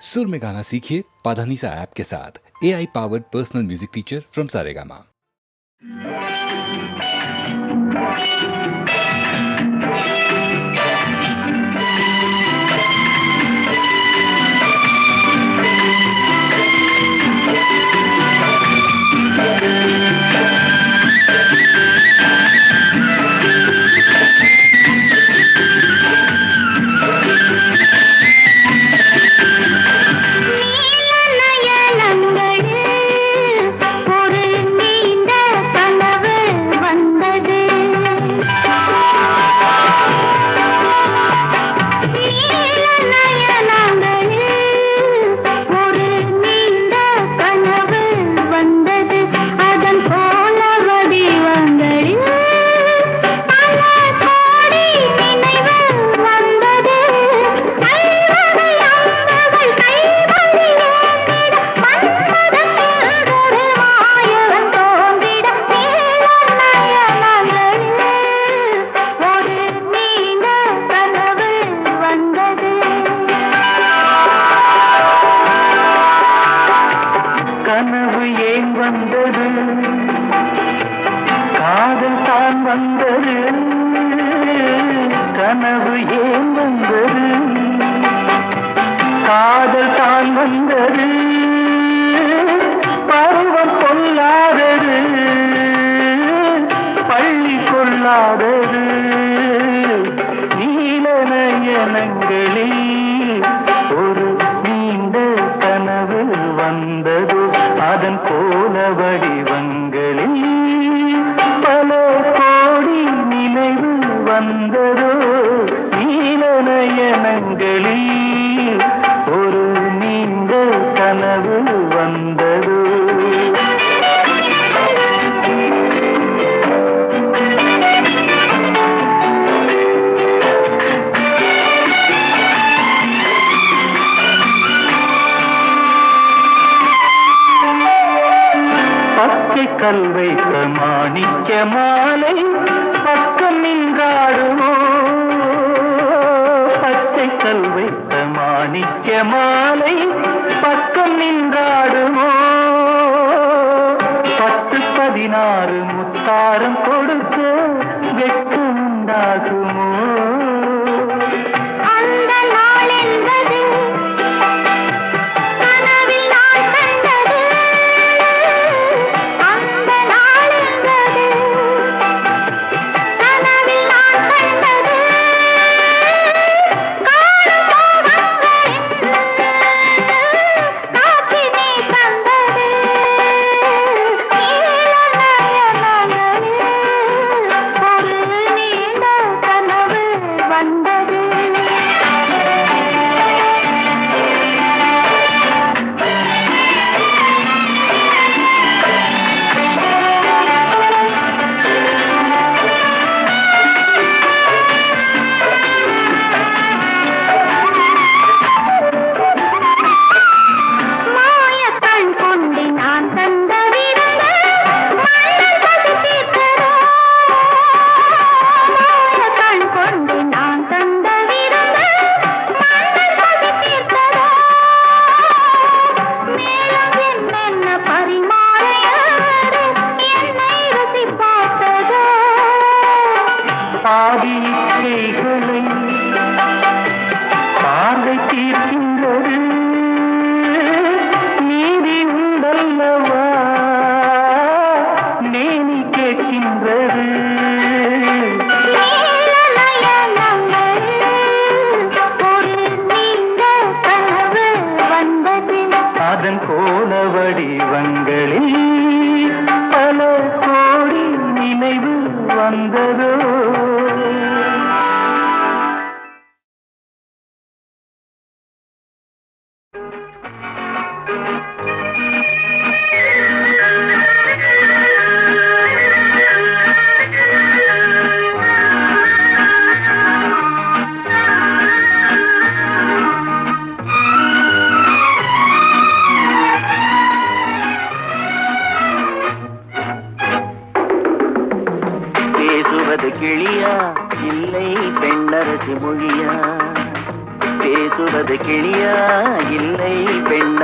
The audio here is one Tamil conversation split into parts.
सुर में गाना सीखिए पाधानीसा ऐप के साथ। AI powered personal music teacher from Saregama.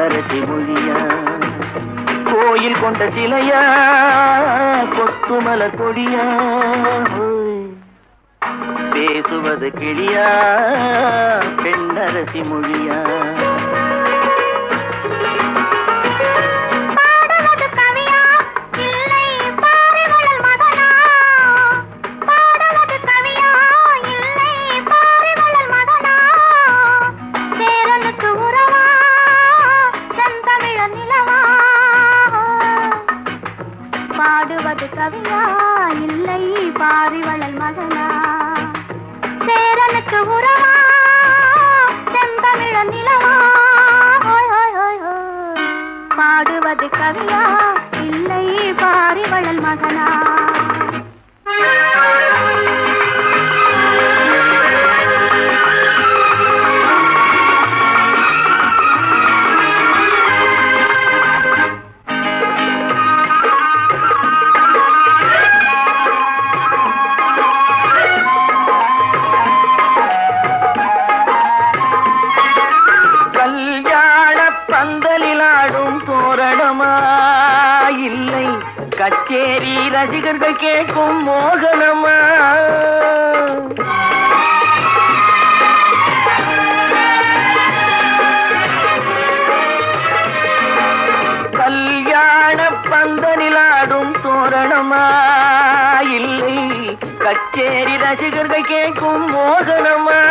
பெண்ணரசி மொழியா கோயில் கொண்ட சிலையா கொத்துமல கொடியா பேசுவது கிளியா பெண்ணரசி மொழியா பாடுவது கவியா இல்லை பாரிவளல் மகனா சேரனுக்கு உறவா செந்தமிழ நிலவா பாடுவது கவியா இல்லை பாரிவளல் மகனா இல்லை கச்சேரி ரசிகர்கள் கேட்கும் மோகனமா கல்யாண பந்தலிலாடும் தோரணமா இல்லை கச்சேரி ரசிகர்கள் கேட்கும் மோகனமா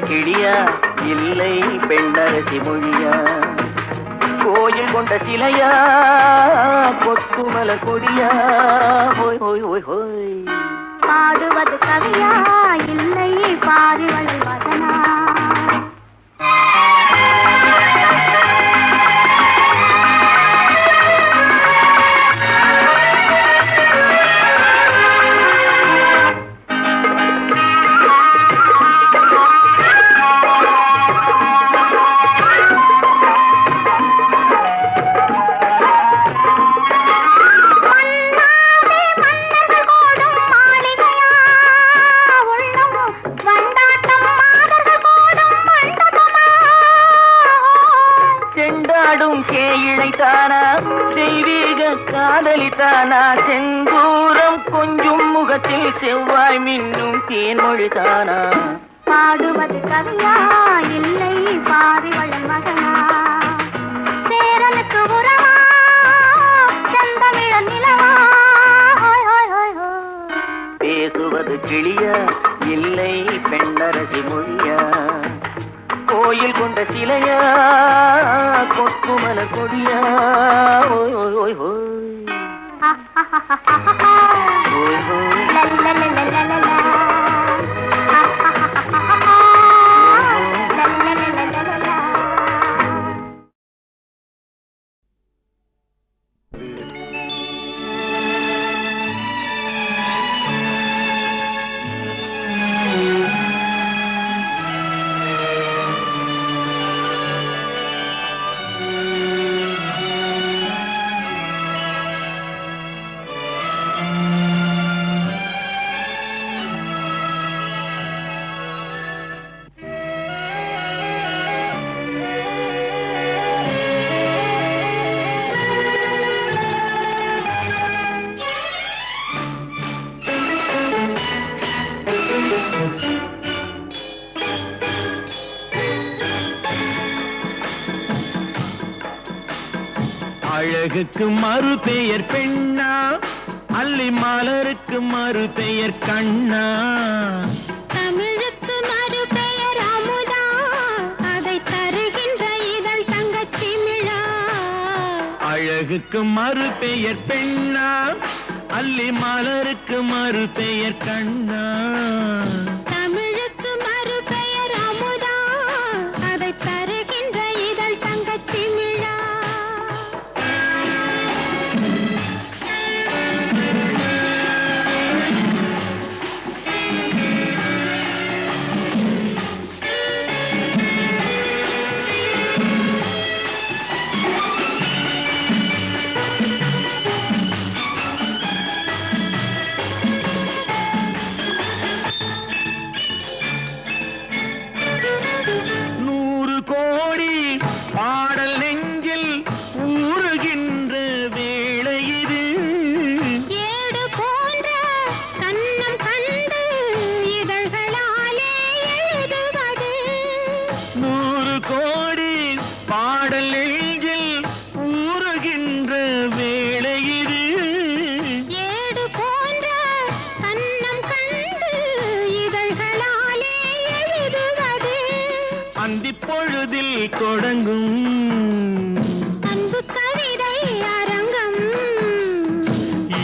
கிளியா இல்லை பெண்ணரசி மொழியா கோயில் கொண்ட சிலையா கொத்துமல கொடியா ஹோய் ஹோய் ஹோய் ஹோய் பாடுவது கவியா இல்லை பாரிவளல் மகனா கேயிழைத்தானா தெய்வீக காதலித்தானா செந்தூரம் கொஞ்சம் முகத்தில் செவ்வாய் மின்னும் தேன்மொழிதானா பாடுவது கவியா இல்லை பாரிவளல் மகனா சேரனுக்கு உறவா செந்தமிழ நிலவா பேசுவது கிளியா இல்லை பெண்ணரசி மொழியா கோயில் கொண்ட சிலையா கொத்துமல கொடியா ஓய் ஓய் ஓய் ஓய் ஓய் ஓய் அழகுக்கு மறு பெயர் பெண்ணா அல்லி மலருக்கு மறு பெயர் கண்ணா தமிழுக்கு மறு பெயர் அமுதா அதை தருகின்ற இதழ் தங்கச்சி மிழா அழகுக்கு மறு பெயர் பெண்ணா அல்லி மலருக்கு மறு பெயர் கண்ணா தமிழுக்கு மறு பெயர் அமுதா அதை தருகின்ற இதழ் தங்கச்சி மிழா அந்தி பொழுதில் தொடங்கும் அன்பு கவிதை அரங்கம்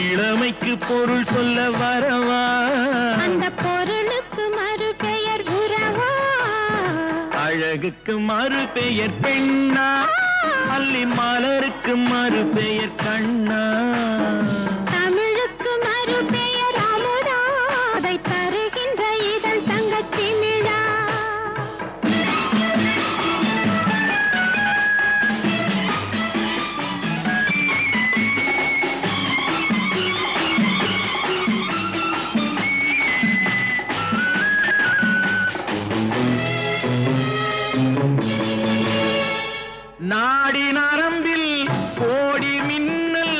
இளமைக்கு பொருள் சொல்ல வரவா அந்த பொருளுக்கு மறு பெயர் உறவா அழகுக்கு மறு பெயர் பெண்ணா அல்லி மலருக்கு மறு பெயர் கண்ணா தமிழுக்கு மறு பெயர் அமுதா அதை தருகின்ற இதழ் தங்கச்சி மிழா நாடி நரம்பில் கோடி மின்னல்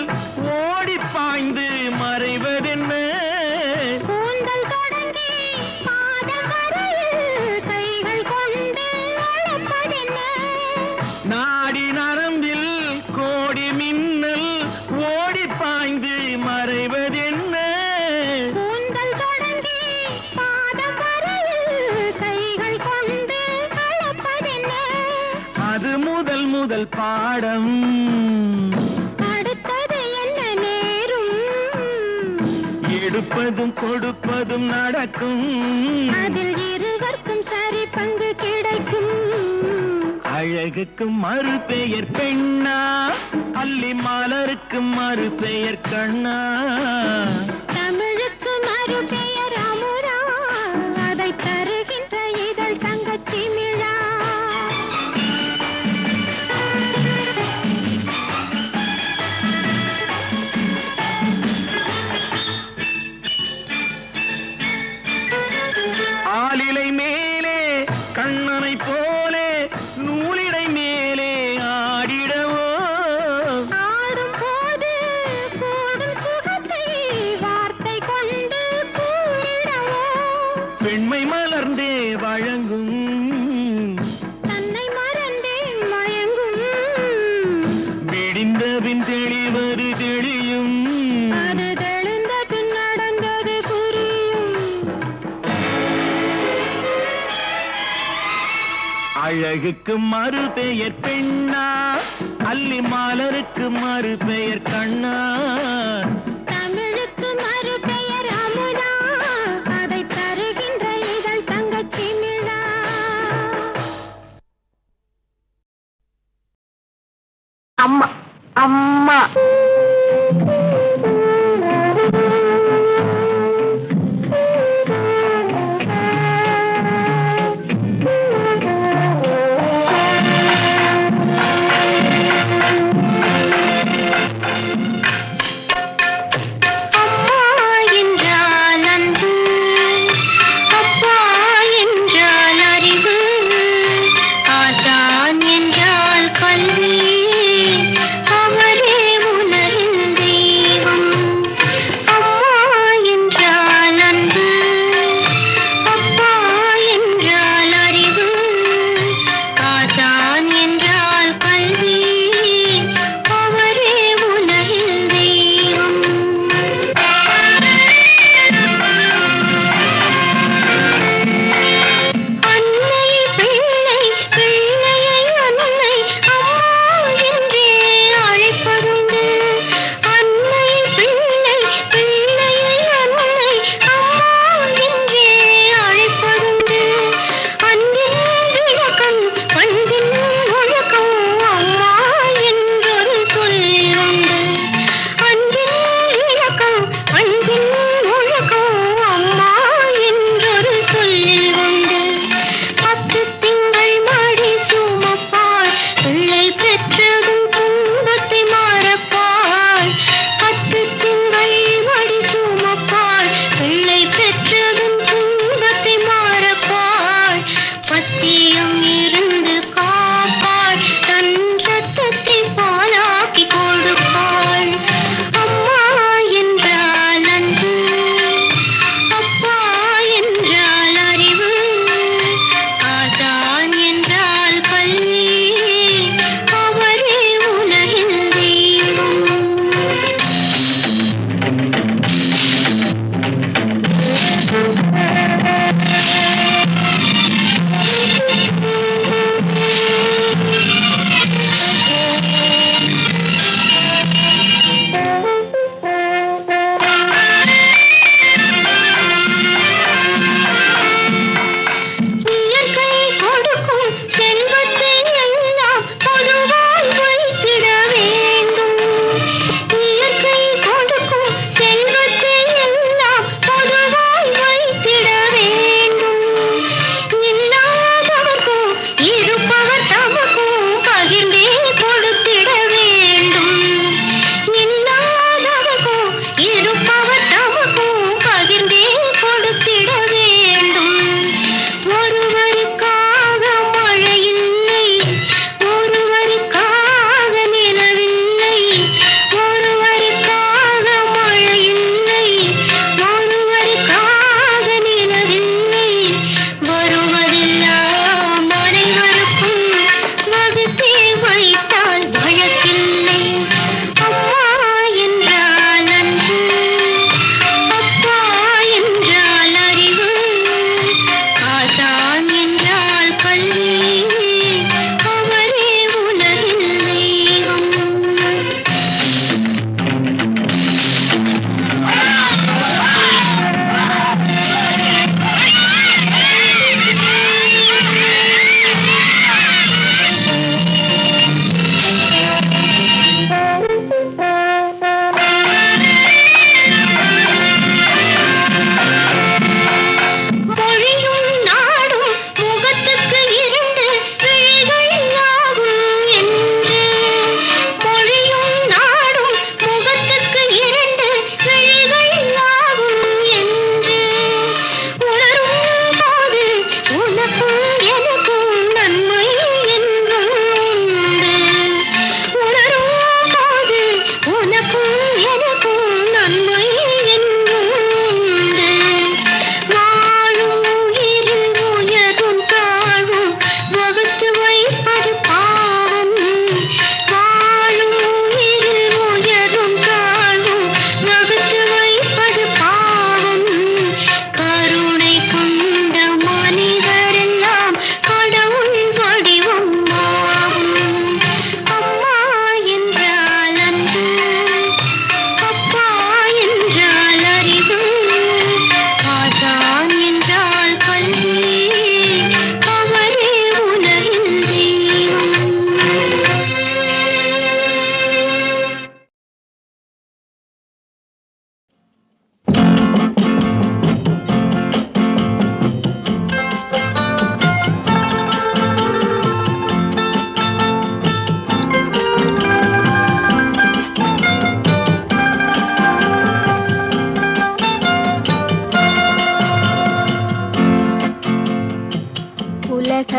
ஓடி பாய்ந்து மறைவதென்ன கூந்தல் தொடங்கி பாதம் வரையில் கைகள் கொண்டு அழைப்பதென்ன நாடி நரம்பில் கோடி மின்னல் ஓடி பாய்ந்து மறைவதென்ன கூந்தல் தொடங்கி பாதம் வரையில் கைகள் கொண்டு அழைப்பதென்ன அது முதல் முதல் பாடம் அடுத்தது என்ன நேரும் எடுப்பதும் கொடுப்பதும் நடக்கும் அதில் இருவர்க்கும் சரி பங்கு கிடைக்கும் அழகுக்கு மறு பெயர் பெண்ணா அல்லி மலருக்கு மறு பெயர் கண்ணா தமிழுக்கு மறு பெயர் அமுதா அதை தருகின்ற இதழ் தங்கச்சி மிழா ஆலிலை மேலே கண்ணனை போலே நூலிடை மேலே ஆடிடவோ ஆடும் போது கூடும் சுகத்தை வார்த்தை கொண்டு கூறிடவோ பெண்மை மலர்ந்தே வழங்கும் தன்னை மறந்தே மயங்கும் விடிந்தபின் தெளிவது தெளியும் அது தெளிந்த பின் நடந்தது புரியும் அழகுக்கு மறு பெயர் பெண்ணா அல்லி மலருக்கு மறு பெயர் கண்ணா தமிழுக்கு மறு பெயர் அமுதா அதை தருகின்ற இதழ் தங்கச்சி மிழா அம்மா அம்மா அம்மா என்றால் அன்பு அப்பா என்றால் அறிவு ஆசான் என்றால் கல்வி அவரே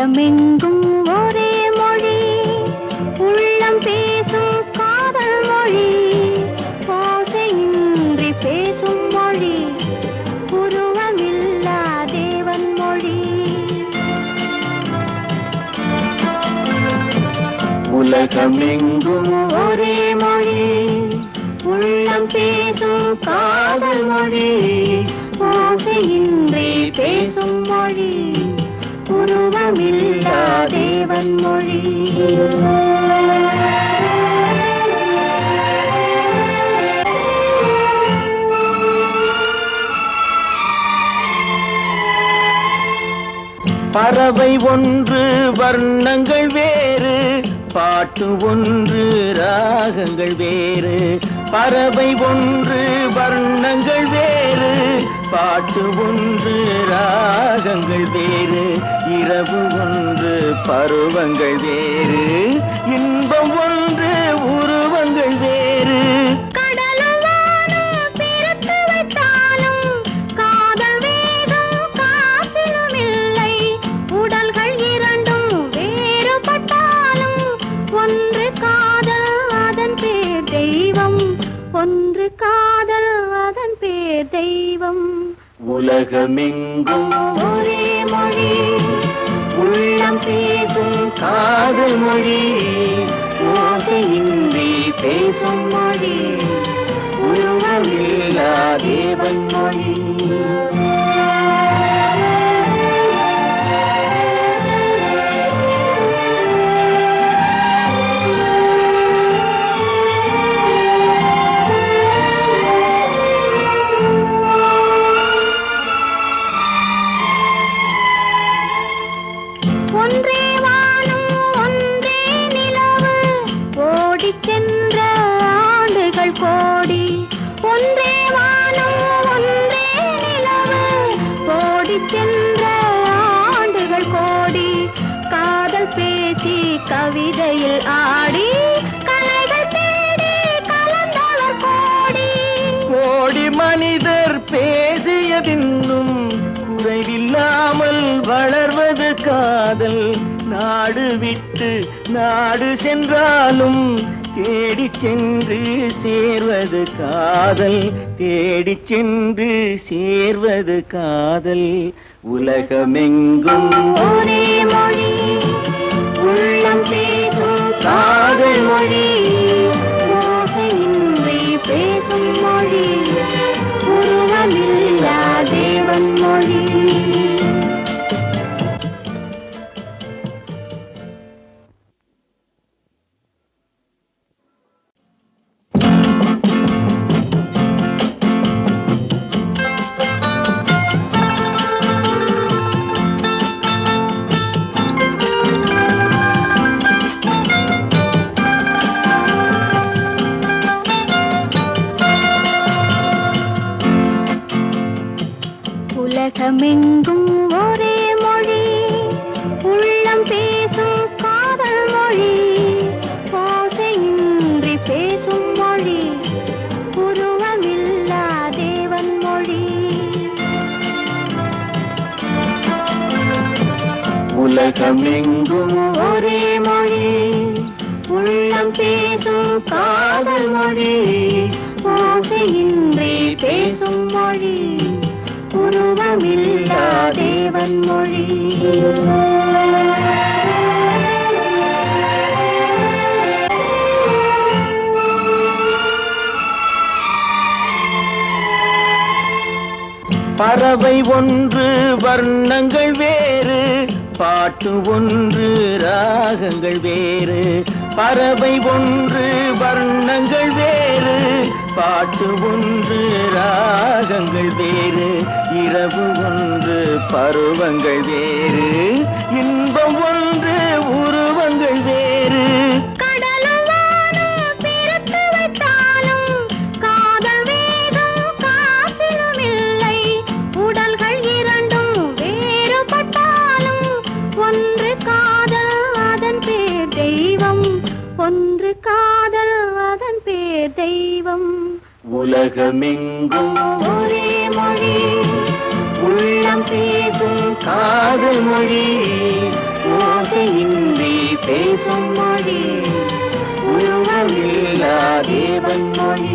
உலகமெங்கும் ஒரே மொழி, உள்ளம் பேசும் காதல் மொழி, ஓசையின்றி பேசும் மொழி, உருவமில்லா தேவன் மொழி. உலகமெங்கும் ஒரே மொழி, உள்ளம் பேசும் காதல் மொழி, ஓசையின்றி பேசும் மொழி, உருவமில்லா தேவன் மொழி. பறவை ஒன்று வர்ணங்கள் வேறு, பாட்டு ஒன்று ராகங்கள் வேறு. பறவை ஒன்று வர்ணங்கள் வேறு, பாட்டு ஒன்று ராகங்கள் வேறு. இரவு ஒன்று பருவங்கள் வேறு, இன்பம் ஒன்று உருவங்கள் வேறு. ஒன்று காதல் அதன் பேர் தெய்வம். உலகமெங்கும் ஒரே மொழி, உள்ளம் பேசும் காதல் மொழி, ஓசையின்றி பேசும் மொழி, உருவமில்லா தேவன் மொழி. ஒன்றே வானம் ஒன்றே நிலவு, ஓடிச் சென்ற ஆண்டுகள் கோடி. ஒன்றே வானம் ஒன்றே நிலவு, ஓடிச் சென்ற ஆண்டுகள் கோடி. காதல் பேசி கவிதையில் ஆடி, கலைகள் தேடி கலந்தவர் கோடி. கோடி மனிதர் பேசியதின்னும் குறைவில்லாமல் வளர்வது காதல். நாடு விட்டு நாடு சென்றாலும் தேடிச் சென்று சேர்வது காதல், தேடிச் சென்று சேர்வது காதல். உலகமெங்கும் ஒரே மொழி, உள்ளம் பேசும் காதல் மொழி, ஓசையின்றி பேசும் மொழி, உருவமில்லா தேவன் மொழி. உலகமெங்கும் ஒரே மொழி, உள்ளம் பேசும் காதல் மொழி, ஓசையின்றி பேசும் மொழி, உருவமில்லா தேவன் மொழி. உலகமெங்கும் ஒரே மொழி, உள்ளம் பேசும் காதல் மொழி, ஓசையின்றி பேசும் மொழி, உருவமில்லா தேவன் மொழி. பறவை ஒன்று வர்ணங்கள் வேறு, பாட்டு ஒன்று ராகங்கள் வேறு. பறவை ஒன்று வர்ணங்கள் வேறு, பாட்டு ஒன்று ராகங்கள் வேறு. இரவு ஒன்று பருவங்கள் வேறு, இன்பம் ஒன்று உருவங்கள் வேறு. ஒன்று காதல் அதன் பேர் தெய்வம். உலகமெங்கும் ஒரே மொழி, உள்ளம் பேசும் காதல் மொழி, ஓசையின்றி பேசும் மொழி உருவமில்லா தேவன் மொழி.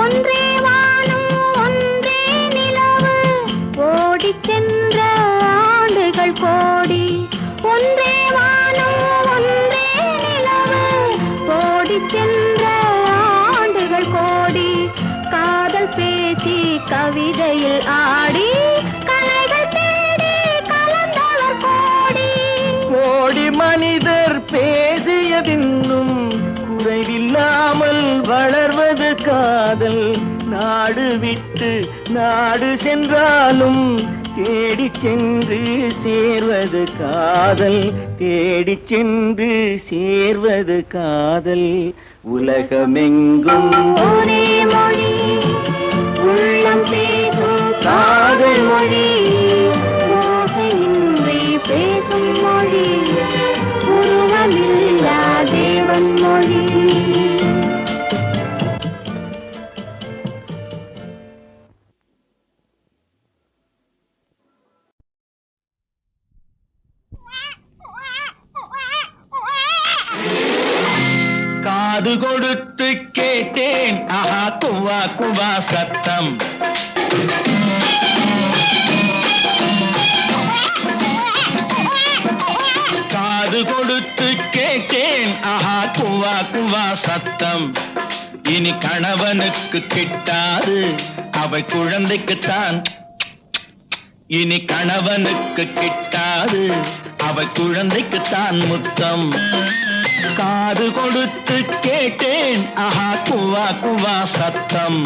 ஒன்றே வானம் ஒன்றே நிலவு ஓடிச் சென்ற ஆண்டுகள் கோடி. ஒன்றே வானம் ஒன்றே நிலவு ஓடிச் சென்ற ஆண்டுகள் கோடி. காதல் பேசி கவிதையில் ஆடி கலைகள் தேடி கலந்தவர் கோடி. கோடி மனிதர் பேசியதின்னும் குறைவில்லாமல் வளர்வது காதல். நாடு விட்டு நாடு சென்றாலும் தேடி சென்று சேர்வது காதல். தேடி சென்று சேர்வது காதல். உலகமெங்கும் ஒரே மொழி உள்ளம் பேசும் காதல் மொழி. ஓசையின்றி பேசும் மொழி உருவமில்லா தேவன் மொழி. காது கொடுத்து கேட்டேன் ஆஹா குவா குவா சத்தம். காது கொடுத்து கேட்டேன் ஆஹா குவா குவா சத்தம். இனி கணவனுக்கு கிட்டாது அவை குழந்தைக்குத்தான். இனி கணவனுக்கு கிட்டாது அவை குழந்தைக்குத்தான் முத்தம். காது கொடுத்து கேட்டேன் ஆஹா குவா குவா சத்தம்.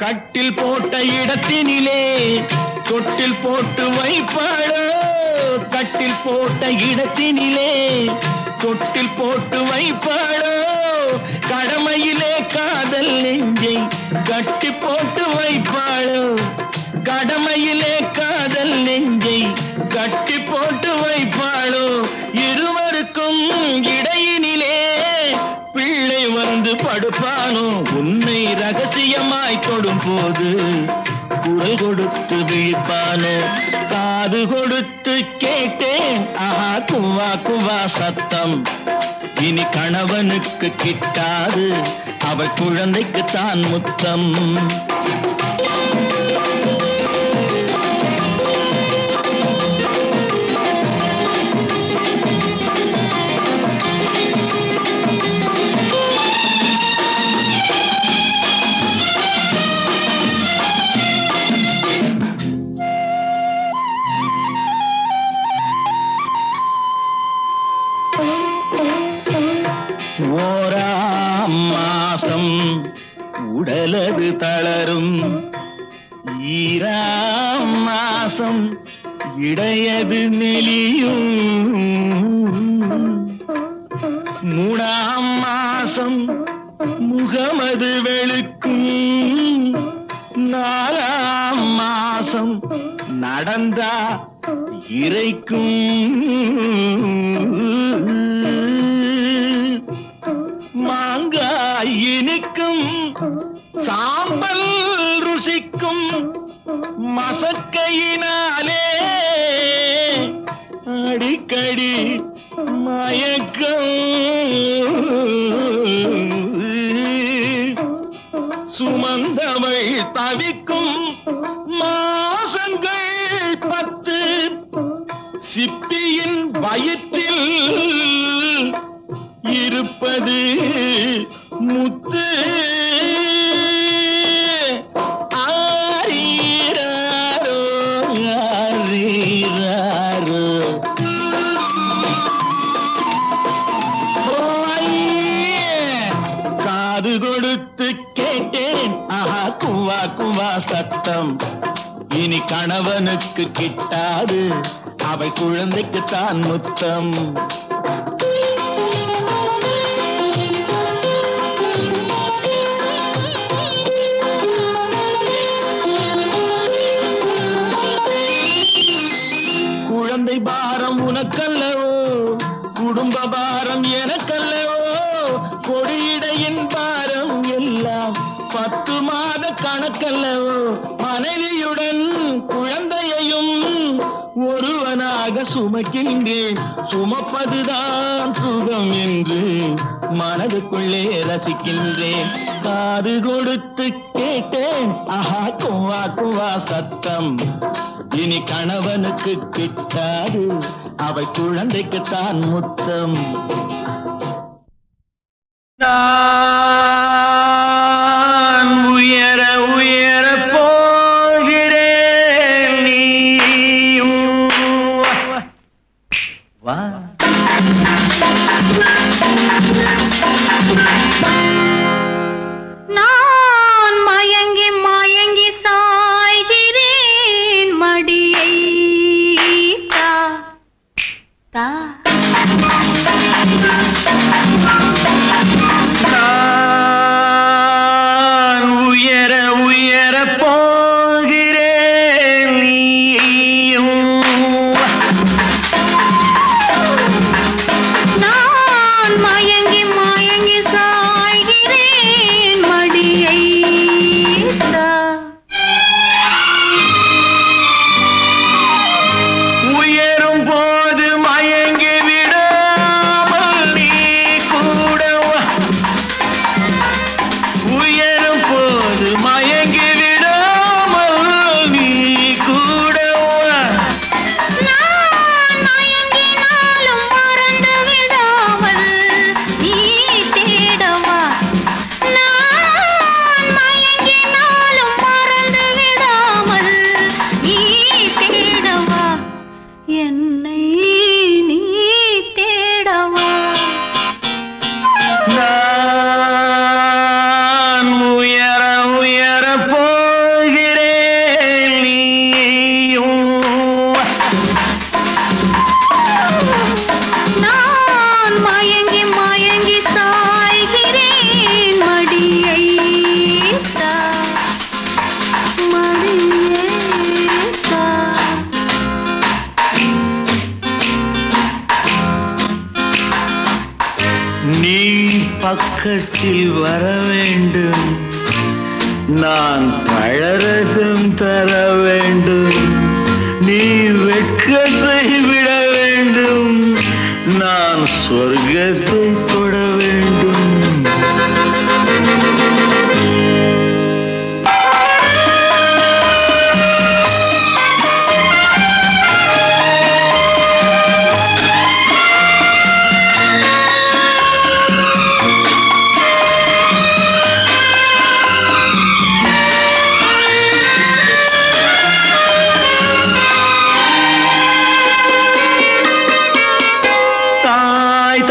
கட்டில் போட்ட இடத்தினிலே தொட்டில் போட்டு வைப்பாளோ. கட்டில் போட்ட இடத்தினிலே தொட்டில் போட்டு வைப்பாளோ. கடமையிலே காதல் நெஞ்சை கட்டி போட்டு வைப்பாளோ. கடமையிலே காதல் நெஞ்சை கட்டி போட்டு வைப்பாளோ. இருவருக்கும் இடையினிலே பிள்ளை வந்து படுப்பானோ. உன்னை ரகசியமாய் தொடும் போது குரல் கொடுத்து விழிப்பானோ. காது கொடுத்து கேட்டேன் ஆஹா குவா குவா சத்தம். இனி கணவனுக்கு கிட்டாது அவள் குழந்தைக்குத்தான் முத்தம். ஓராம் மாசம் உடலது தளரும். ஈராம் மாசம் இடையது மெலியும். மூணாம் மாசம் முகமது வெளுக்கும். நாலாம் மாசம் நடந்தா இறைக்கும். மாங்காய் இனிக்கும் சாம்பல் ருசிக்கும். மசக்கையினாலே அடிக்கடி மயக்கம். சுமந்தவள் தவிக்கும் மாசங்கள் 10. சிப்பியின் வயிற்றில் இருப்பது முத்து. ஆரீராரோ ஆரீராரோ. காது கொடுத்து கேட்டேன் ஆஹா குவா சத்தம் இனி கணவனுக்கு கிட்டாது அவை குழந்தைக்கு தான் முத்தம். குழந்தை பாரம் உனக்கல்லவோ, குடும்ப பாரம் எனக்கல்லவோ, கொடியிடையின் பாரம் எல்லாம் 10 மாத கணக்கல்லவோ. மனைவியுடன் குழந்தையையும் ஒருவனாக சுமக்கின்றேன், சுமப்பதுதான் சுகம் என்று மனதுக்குள்ளே ரசிக்கின்றேன். காது கொடுத்து கேட்டேன், ஆஹா குவா குவா சத்தம் இனி கணவனுக்கு கிட்டாது அவை குழந்தைக்குத்தான் முத்தம். நான் உயர உயர போகிறேன், நீயும் வா. நான் மயங்கி மயங்கி சாய்கிறேன், மடியை தா தா. நான் உயர உயர போகிறேன், நீயும் நான் மயங்கி மயங்கி சாய்கிறேன், மடியை தா. உயரும் போது மயங்கி விடாமல் நீ கூட வா. உயரும் போது மயங்கி விடாமல் நீ கூட வா. நான் மயங்கினாலும் மறந்து விடாமல் நீ தேடவா. நான் மயங்கினாலும் மறந்து விடாமல் நீ தேடவா. என்னை நீ தேடவா. நான் உயர உயர போகிறேன், நீயும் நான் மயங்கி மயங்கி சாய்கிறேன், மடியை தா மடியை தா. நீ பக்கத்தில் வர வேண்டும், நான் பழரசம் தர வேண்டும். நீ வெட்கத்தை விட வேண்டும், நான் சொர்க்கத்தை தொட வேண்டும். தாய்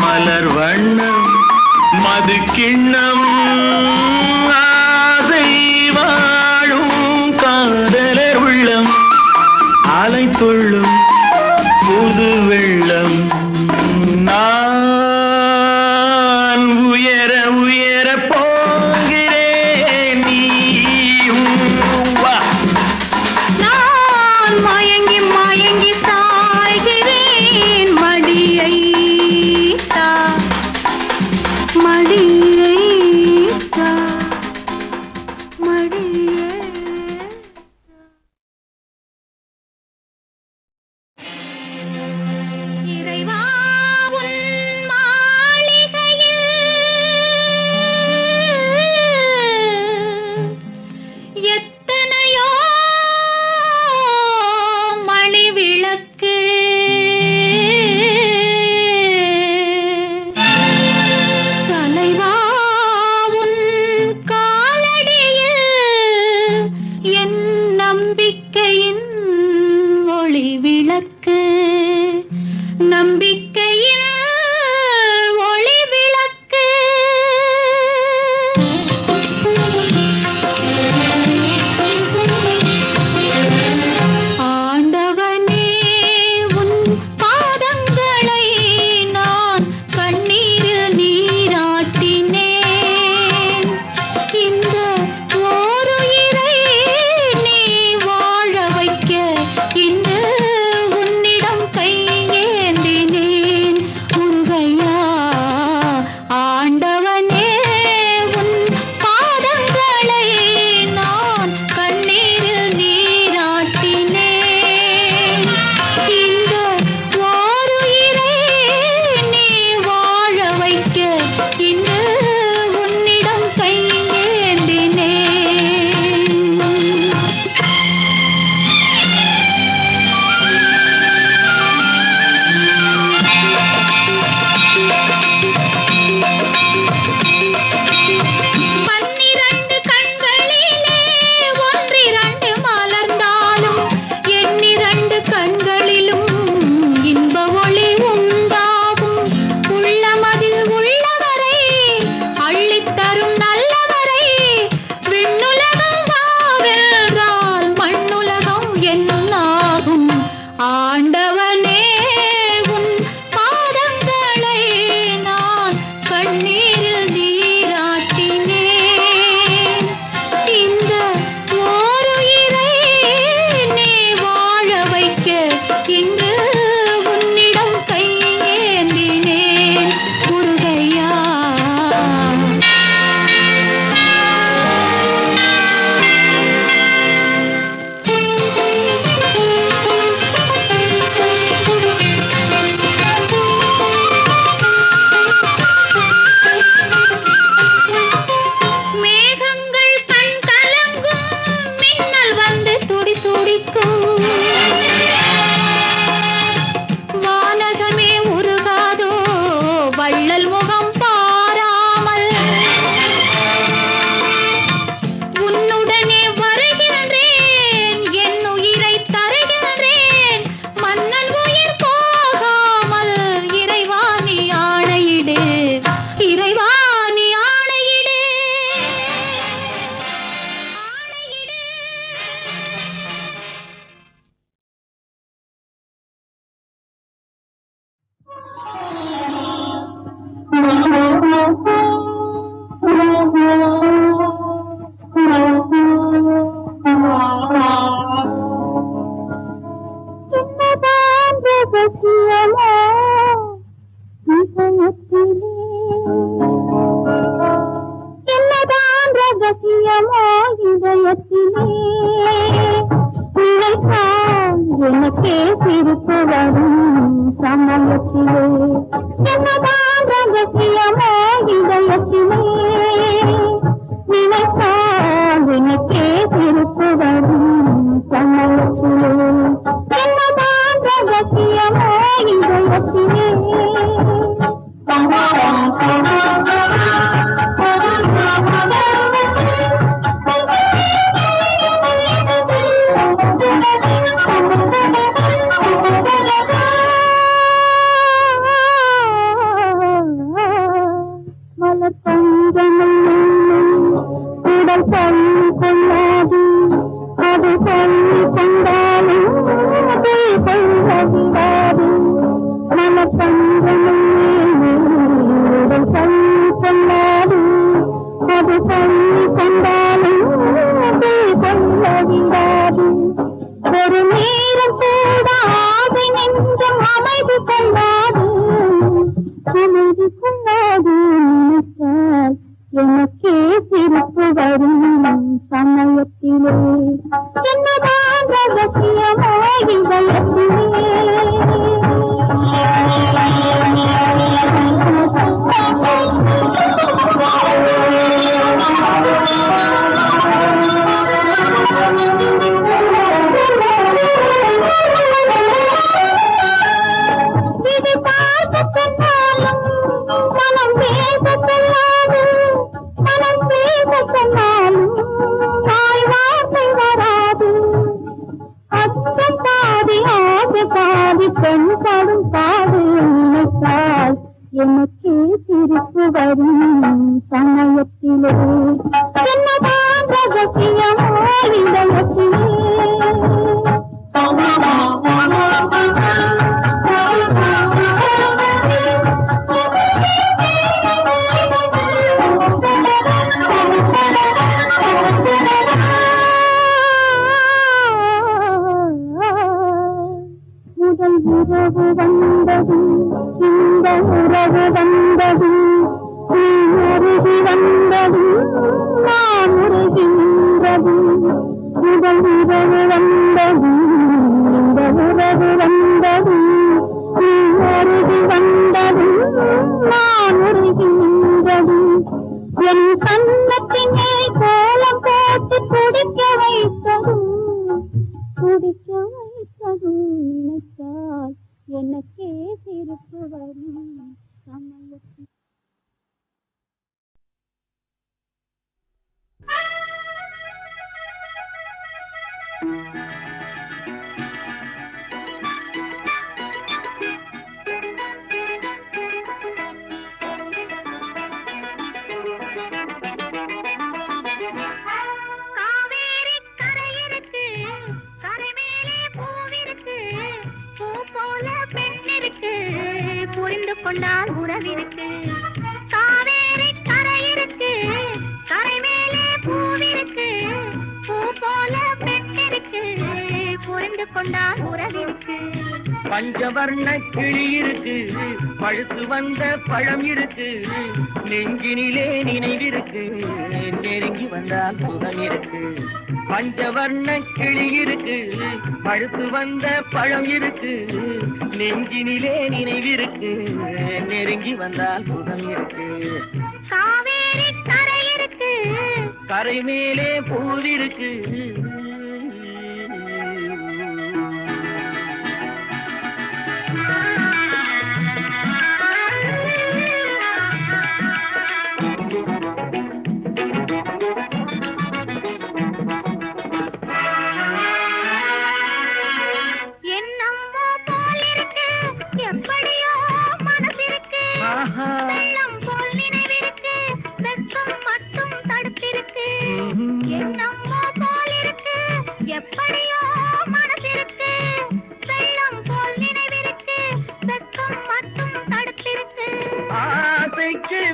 மலர் வண்ணம் மது கிண்ணம் ஆசை வாழும் காதலர் உள்ளம் அலை துள்ளும் புது வெள்ளம் நான் உயர உயர போகிறேன் நீயும் வா நான் மயங்கி மயங்கி சாய்கிறேன் மடியை தா மடியை தா மடியை இறைவா உன் மாளிகையில் எத்தனையோ மணி விளக்கு தலைவா உன் காலடியில் என் நம்பிக்கையின் ஒளி விளக்கு நம்பிக்கையின் ஒளி விளக்கு ஆண்டவனே உன் பாதங்களை நான் கண்ணீரில் நீராட்டினேன் இந்த ஓருயிரை நீ வாழ வைக்க இன்று உன்னிடம் கையேந்தினேன் முருகையா ஆண்டவனே உன் பாதங்களை நான் கண்ணீரில் நீராட்டினேன் இந்த ஓருயிரை நீ வாழ வைக்க இன்று உன்னிடம் கையேந்தினேன் பன்னிரண்டு கண்களிலே ஒன்றிரண்டு மலர்ந்தாலும் எண்ணிரண்டு கண்களிலும் இன்ப ஒளி உண்டாகும் உள்ளமதில் உள்ளவரை அள்ளித்தரும் நல்லவரை விண்ணுலகம் வாவென்றால் மண்ணுலகம் என்னாகும் ஆண்டவனே உன் பாதங்களை நான் கண்ணீரில் நீராட்டினேன் இந்த ஓருயிரை நீ வாழ வைக்க இன்று உன்னிடம் கையேந்தினேன் முருகையா மேகங்கள் கண் கலங்கும் மின்னல் வந்து துடி துடிக்கும் வானகமே உருகாதோ வள்ளல் முகம் பாராமல் உன்னுடனே வருகின்றேன் என் உயிரை தருகின்றேன் மன்னன் உயிர் போகாமல் இறைவா நீ ஆணையிடு இறைவா நீ ஆணையிடு ஆணையிடு என்னதான் ரகசியமோ இதயத்திலே என்னதான் ரகசியமோ இதயத்திலே நினைத்தால் எனக்கே சிரிப்பு வரும் சமயத்திலே என்னதான் ரகசியமோ இதயத்திலே நினைத்தால் எனக்கே சிரிப்பு வரும் சமயத்திலே என்னதான் ரகசியமோ இதயத்திலே அமைதி கொள்ளாது நினைத்தால் எனக்கே சிரிப்பு வரும் சமயத்திலே என்னதான் ரகசியமோ இது பார்க்க சொன்னாலும் மனம் பேச சொல்லாது மனம் பேச சொன்னாலும் நாய் வார்த்தை வராது அச்சம் பாதி ஆசை பாதி பெண் படும் பாடு நினைத்தால் எனக்கே சிரிப்பு வரும் சமயத்திலே என்னதான் ரகசியமோ இதயத்திலே முதல் உறவு வந்தது இந்த உறவு வந்தது நீ அருகி வந்தது நான் உருகி நின்றது முதல் உறவு வந்தது இந்த உறவு வந்தது நீ அருகி வந்தது நான் உருகி நின்றது என் கண்ணத்தினை கோலம் போட்டு குடிக்க வைத்ததும் நினைத்தால் எனக்கே சிரிப்பு வரும் சமயத்தில் புரிந்து கொண்டால் உறவிருக்கு காவேரி கரை இருக்கு கரை மேலே பூவிருக்கு பூ போல பெண்ணிருக்கு புரிந்து கொண்டால் உறவிருக்கு பஞ்சவர்ண கிளி இருக்கு பழுத்து வந்த பழம் இருக்கு நெஞ்சினிலே நினைவிருக்கு நெருங்கி வந்தால் சுகம் இருக்கு பஞ்சவர்ண கிளி இருக்கு பழுத்து வந்த பழம் இருக்கு நெஞ்சினிலே நினைவிருக்கு நெருங்கி வந்தால் சுகம் இருக்கு காவேரி கரை இருக்கு கரை மேலே பூவிருக்கு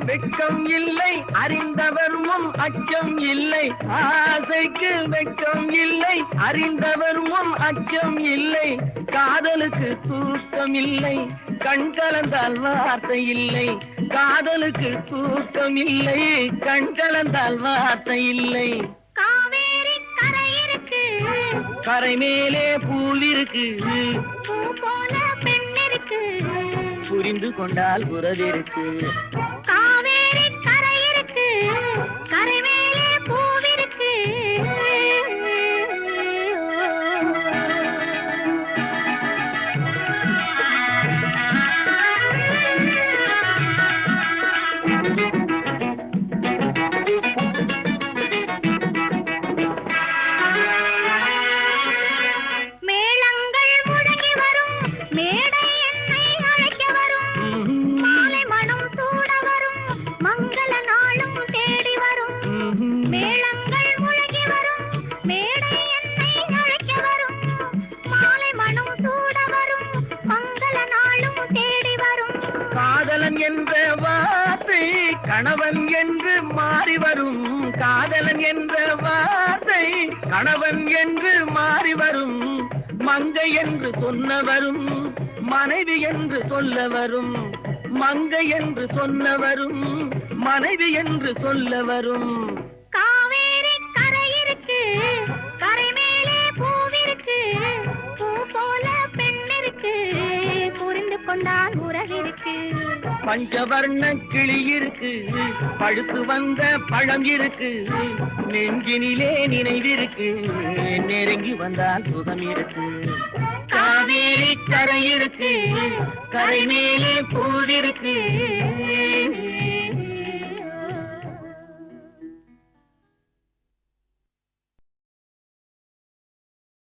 வெட்கம் இல்லை அறிந்தவர் முன் அச்சம் இல்லை ஆசைக்கு வெட்கம் இல்லை அறிந்தவர் முன் அச்சம் இல்லை காதலுக்கு தூக்கம் இல்லை கண் கலந்தால் வார்த்தை இல்லை காதலுக்கு தூக்கம் இல்லை கண் கலந்தால் வார்த்தை இல்லை காவேரி கரை இருக்கு கரை மேலே பூவிருக்கு பூ போல பெண் இருக்கு புரிந்து கொண்டால் உறவிருக்கு காவேரி கரை இருக்கு கரை மேலே பூவிருக்கு மேளங்கள் முழங்கி வரும் மேடை என்னை அழைக்க வரும் மாலை மனம் சூட வரும் மங்கள நாளும் தேடி வரும் மேளங்கள் முழங்கி வரும் மேடை என்னை அழைக்க வரும் மாலை மனம் சூட வரும் மங்கள நாளும் தேடி வரும் காதலன் என்ற வார்த்தை கணவன் என்று மாறி வரும் காதலன் என்ற வார்த்தை கணவன் என்று மாறி வரும் மங்கை என்று சொன்னவரும் மனைவி என்று சொல்ல வரும் மங்கை என்று சொன்னவரும் மனைவி என்று சொல்லவரும் காவேரி கரை இருக்கு, கரை மேலே பூவிருக்கு, பூ போல பெண் இருக்கு, புரிந்து கொண்டால் உறவிருக்கு. பஞ்சவர்ண கிளி இருக்கு, பழுத்து வந்த பழம் இருக்கு, நெஞ்சினிலே நினைவிருக்கு, நெருங்கி வந்தால் சுகம் இருக்கு. காவேரி கரை இருக்கு, கரை மேலே பூவிருக்கு,